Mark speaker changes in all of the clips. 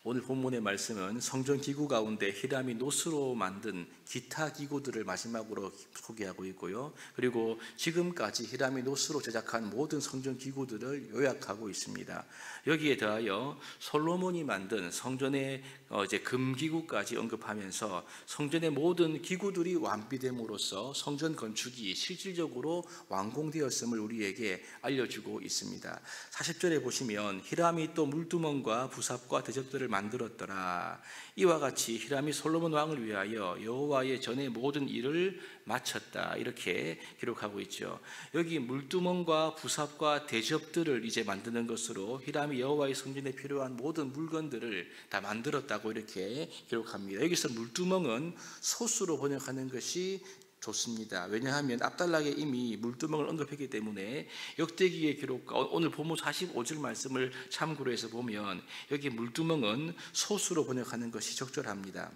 Speaker 1: 오늘 본문의 말씀은 성전 기구 가운데 히람이 노스로 만든 기타 기구들을 마지막으로 소개하고 있고요. 그리고 지금까지 히람이 노스로 제작한 모든 성전 기구들을 요약하고 있습니다. 여기에 더하여 솔로몬이 만든 성전의 금기구까지 언급하면서 성전의 모든 기구들이 완비됨으로써 성전 건축이 실질적으로 완공되었음을 우리에게 알려주고 있습니다. 40절에 보시면 히람이 또 물두멍과 부삽과 대접들을 만들었더라. 이와 같이 히람이 솔로몬 왕을 위하여 여호와의 전의 모든 일을 마쳤다. 이렇게 기록하고 있죠. 여기 물두멍과 부삽과 대접들을 이제 만드는 것으로 히람이 여호와의 성전에 필요한 모든 물건들을 다 만들었다고 이렇게 기록합니다. 여기서 물두멍은 소수로 번역하는 것이 좋습니다. 왜냐하면 앞달락에 이미 물두멍을 언급했기 때문에 역대기의 기록과 오늘 본문 45절 말씀을 참고로 해서 보면 여기 물두멍은 소수로 번역하는 것이 적절합니다.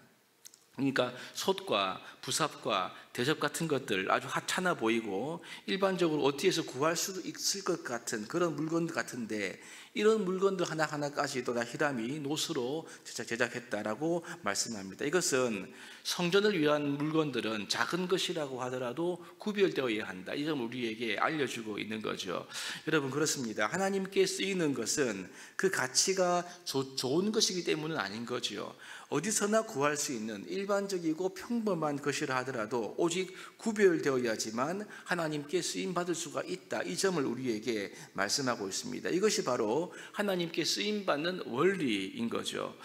Speaker 1: 그러니까 솥과 부삽과 대접 같은 것들 아주 하찮아 보이고 일반적으로 어디에서 구할 수도 있을 것 같은 그런 물건들 같은데 이런 물건들 하나하나까지도 다 히람이 노스로 제작했다라고 말씀합니다. 이것은 성전을 위한 물건들은 작은 것이라고 하더라도 구별되어야 한다. 이 점을 우리에게 알려주고 있는 거죠. 여러분 그렇습니다. 하나님께 쓰이는 것은 그 가치가 좋은 것이기 때문은 아닌 거죠. 어디서나 구할 수 있는 일반적이고 평범한 것이라 하더라도 오직 구별되어야지만 하나님께 쓰임받을 수가 있다. 이 점을 우리에게 말씀하고 있습니다. 이것이 바로 하나님께 쓰임받는 원리인 거죠.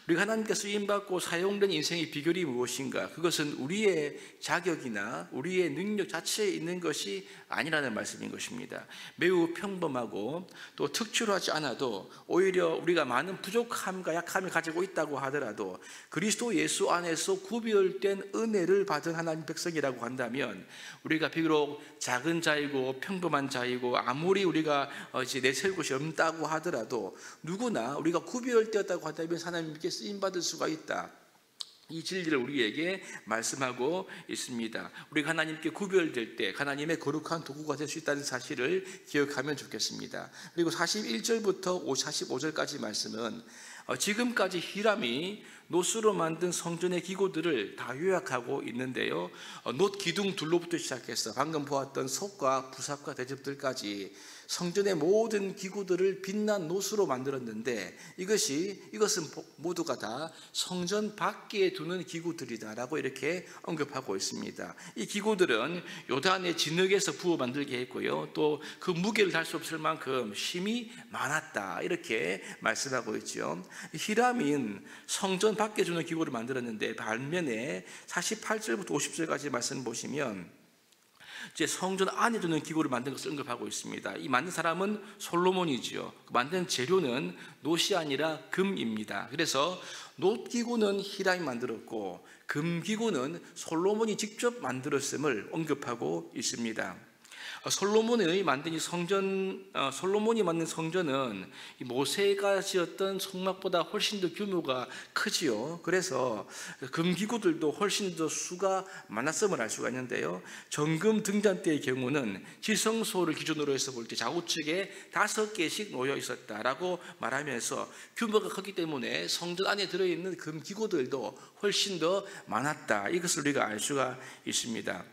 Speaker 1: 우리가 하나님께 쓰임받고 사용된 인생의 비결이 무엇인가? 그것은 우리의 자격이나 우리의 능력 자체에 있는 것이 아니라는 말씀인 것입니다. 매우 평범하고 또 특출하지 않아도 오히려 우리가 많은 부족함과 약함을 가지고 있다고 하더라도 그리스도 예수 안에서 구별된 은혜를 받은 하나님 백성이라고 한다면 우리가 비록 작은 자이고 평범한 자이고 아무리 우리가 내세울 것이 없다고 하더라도 누구나 우리가 구별되었다고 한다면 하나님께 쓰임받을 수가 있다. 이 진리를 우리에게 말씀하고 있습니다. 우리가 하나님께 구별될 때 하나님의 거룩한 도구가 될 수 있다는 사실을 기억하면 좋겠습니다. 그리고 41절부터 45절까지 말씀은 지금까지 히람이 노스로 만든 성전의 기구들을 다 요약하고 있는데요. 놋 기둥 둘로부터 시작해서 방금 보았던 솥과 부삽과 대접들까지 성전의 모든 기구들을 빛난 놋으로 만들었는데 이것은 모두가 다 성전 밖에 두는 기구들이다라고 이렇게 언급하고 있습니다. 이 기구들은 요단의 진흙에서 부어 만들게 했고요. 또 그 무게를 달 수 없을 만큼 힘이 많았다 이렇게 말씀하고 있죠. 히람인 성전 밖에 두는 기구를 만들었는데 반면에 48절부터 50절까지 말씀 보시면 이제 성전 안에 두는 기구를 만든 것을 언급하고 있습니다. 이 만든 사람은 솔로몬이지요. 만든 재료는 놋이 아니라 금입니다. 그래서 놋 기구는 히람이 만들었고 금 기구는 솔로몬이 직접 만들었음을 언급하고 있습니다. 솔로몬이 만든 성전은 모세가 지었던 성막보다 훨씬 더 규모가 크지요. 그래서 금기구들도 훨씬 더 수가 많았음을 알 수가 있는데요. 정금 등잔 때의 경우는 지성소를 기준으로 해서 볼 때 좌우측에 5개씩 놓여 있었다라고 말하면서 규모가 크기 때문에 성전 안에 들어있는 금기구들도 훨씬 더 많았다. 이것을 우리가 알 수가 있습니다.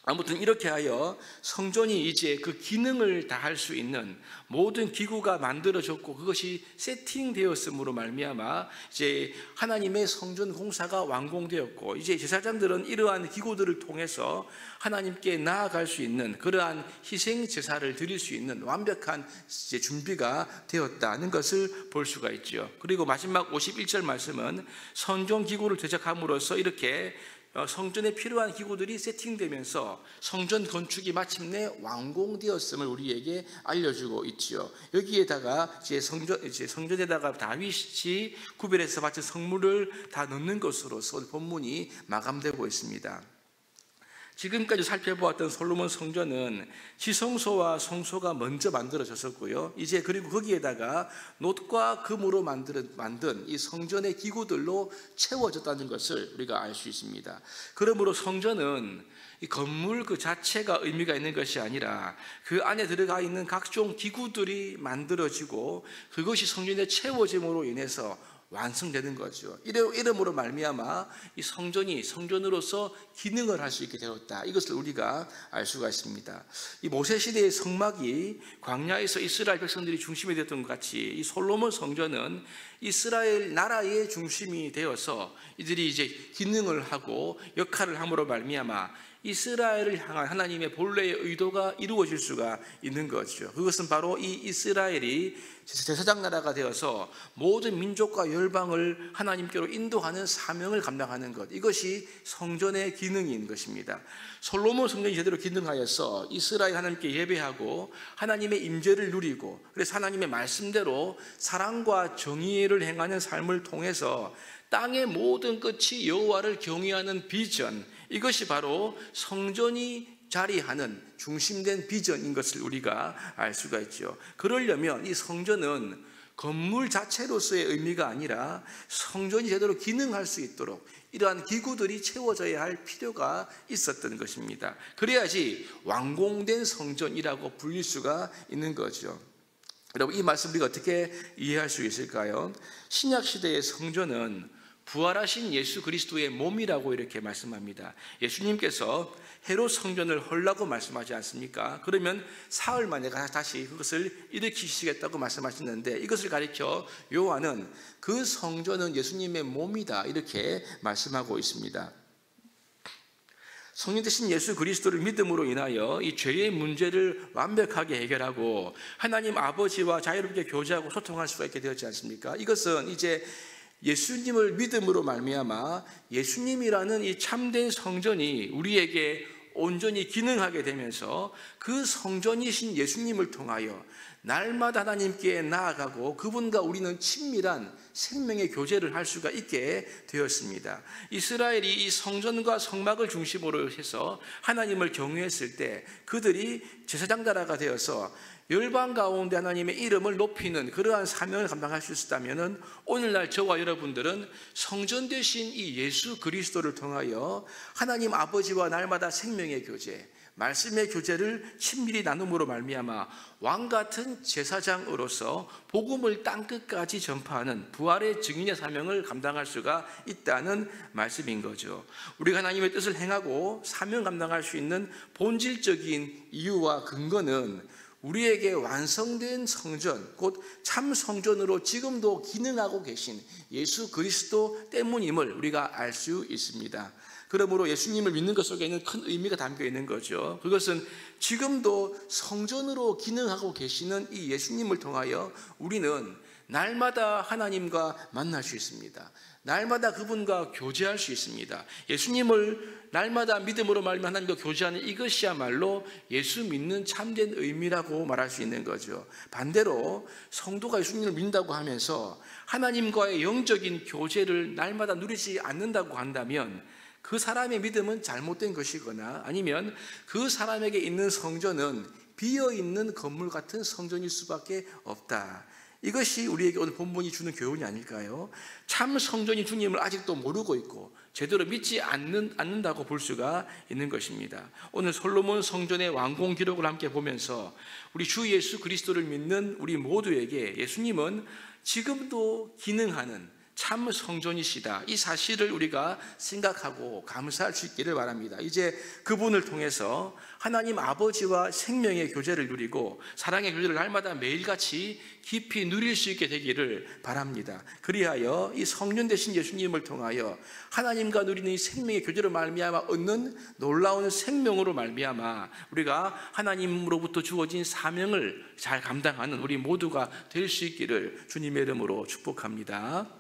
Speaker 1: 아무튼 이렇게 하여 성전이 이제 그 기능을 다할 수 있는 모든 기구가 만들어졌고 그것이 세팅되었음으로 말미암아 이제 하나님의 성전 공사가 완공되었고 이제 제사장들은 이러한 기구들을 통해서 하나님께 나아갈 수 있는 그러한 희생 제사를 드릴 수 있는 완벽한 이제 준비가 되었다는 것을 볼 수가 있죠. 그리고 마지막 51절 말씀은 성전 기구를 제작함으로써 이렇게 성전에 필요한 기구들이 세팅되면서 성전 건축이 마침내 완공되었음을 우리에게 알려주고 있지요. 여기에다가 이제 성전에다가 다윗이 구별해서 바친 성물을 다 넣는 것으로서 본문이 마감되고 있습니다. 지금까지 살펴보았던 솔로몬 성전은 지성소와 성소가 먼저 만들어졌었고요. 이제 그리고 거기에다가 놋과 금으로 만든 이 성전의 기구들로 채워졌다는 것을 우리가 알 수 있습니다. 그러므로 성전은 이 건물 그 자체가 의미가 있는 것이 아니라 그 안에 들어가 있는 각종 기구들이 만들어지고 그것이 성전에 채워짐으로 인해서 완성되는 거죠. 이름으로 말미암아 이 성전이 성전으로서 기능을 할 수 있게 되었다. 이것을 우리가 알 수가 있습니다. 이 모세 시대의 성막이 광야에서 이스라엘 백성들이 중심이 되었던 것 같이 이 솔로몬 성전은 이스라엘 나라의 중심이 되어서 이들이 이제 기능을 하고 역할을 함으로 말미암아 이스라엘을 향한 하나님의 본래의 의도가 이루어질 수가 있는 거죠. 그것은 바로 이 이스라엘이 제사장 나라가 되어서 모든 민족과 열방을 하나님께로 인도하는 사명을 감당하는 것, 이것이 성전의 기능인 것입니다. 솔로몬 성전이 제대로 기능하여서 이스라엘 하나님께 예배하고 하나님의 임재를 누리고, 그래서 하나님의 말씀대로 사랑과 정의를 행하는 삶을 통해서 땅의 모든 끝이 여호와를 경외하는 비전, 이것이 바로 성전이 자리하는 중심된 비전인 것을 우리가 알 수가 있죠. 그러려면 이 성전은 건물 자체로서의 의미가 아니라 성전이 제대로 기능할 수 있도록 이러한 기구들이 채워져야 할 필요가 있었던 것입니다. 그래야지 완공된 성전이라고 불릴 수가 있는 거죠. 여러분, 이 말씀 우리가 어떻게 이해할 수 있을까요? 신약 시대의 성전은 부활하신 예수 그리스도의 몸이라고 이렇게 말씀합니다. 예수님께서 헤롯 성전을 헐라고 말씀하지 않습니까? 그러면 사흘 만에 다시 그것을 일으키시겠다고 말씀하시는데, 이것을 가리켜 요한은 그 성전은 예수님의 몸이다 이렇게 말씀하고 있습니다. 성령 되신 예수 그리스도를 믿음으로 인하여 이 죄의 문제를 완벽하게 해결하고 하나님 아버지와 자유롭게 교제하고 소통할 수가 있게 되었지 않습니까? 이것은 이제 예수님을 믿음으로 말미암아 예수님이라는 이 참된 성전이 우리에게 온전히 기능하게 되면서 그 성전이신 예수님을 통하여 날마다 하나님께 나아가고 그분과 우리는 친밀한 생명의 교제를 할 수가 있게 되었습니다. 이스라엘이 이 성전과 성막을 중심으로 해서 하나님을 경외했을 때 그들이 제사장 나라가 되어서 열방 가운데 하나님의 이름을 높이는 그러한 사명을 감당할 수 있었다면, 오늘날 저와 여러분들은 성전 되신 이 예수 그리스도를 통하여 하나님 아버지와 날마다 생명의 교제, 말씀의 교제를 친밀히 나눔으로 말미암아 왕같은 제사장으로서 복음을 땅끝까지 전파하는 부활의 증인의 사명을 감당할 수가 있다는 말씀인 거죠. 우리가 하나님의 뜻을 행하고 사명 감당할 수 있는 본질적인 이유와 근거는 우리에게 완성된 성전, 곧 참 성전으로 지금도 기능하고 계신 예수 그리스도 때문임을 우리가 알 수 있습니다. 그러므로 예수님을 믿는 것 속에는 큰 의미가 담겨 있는 거죠. 그것은 지금도 성전으로 기능하고 계시는 이 예수님을 통하여 우리는 날마다 하나님과 만날 수 있습니다. 날마다 그분과 교제할 수 있습니다. 예수님을 날마다 믿음으로 말미암아 하나님과 교제하는 이것이야말로 예수 믿는 참된 의미라고 말할 수 있는 거죠. 반대로 성도가 예수님을 믿는다고 하면서 하나님과의 영적인 교제를 날마다 누리지 않는다고 한다면 그 사람의 믿음은 잘못된 것이거나 아니면 그 사람에게 있는 성전은 비어있는 건물 같은 성전일 수밖에 없다. 이것이 우리에게 오늘 본문이 주는 교훈이 아닐까요? 참 성전이 주님을 아직도 모르고 있고 제대로 믿지 않는다고 볼 수가 있는 것입니다. 오늘 솔로몬 성전의 완공 기록을 함께 보면서 우리 주 예수 그리스도를 믿는 우리 모두에게 예수님은 지금도 기능하는 참 성전이시다, 이 사실을 우리가 생각하고 감사할 수 있기를 바랍니다. 이제 그분을 통해서 하나님 아버지와 생명의 교제를 누리고 사랑의 교제를 날마다 매일같이 깊이 누릴 수 있게 되기를 바랍니다. 그리하여 이 성령 되신 예수님을 통하여 하나님과 누리는 이 생명의 교제로 말미암아 얻는 놀라운 생명으로 말미암아 우리가 하나님으로부터 주어진 사명을 잘 감당하는 우리 모두가 될 수 있기를 주님의 이름으로 축복합니다.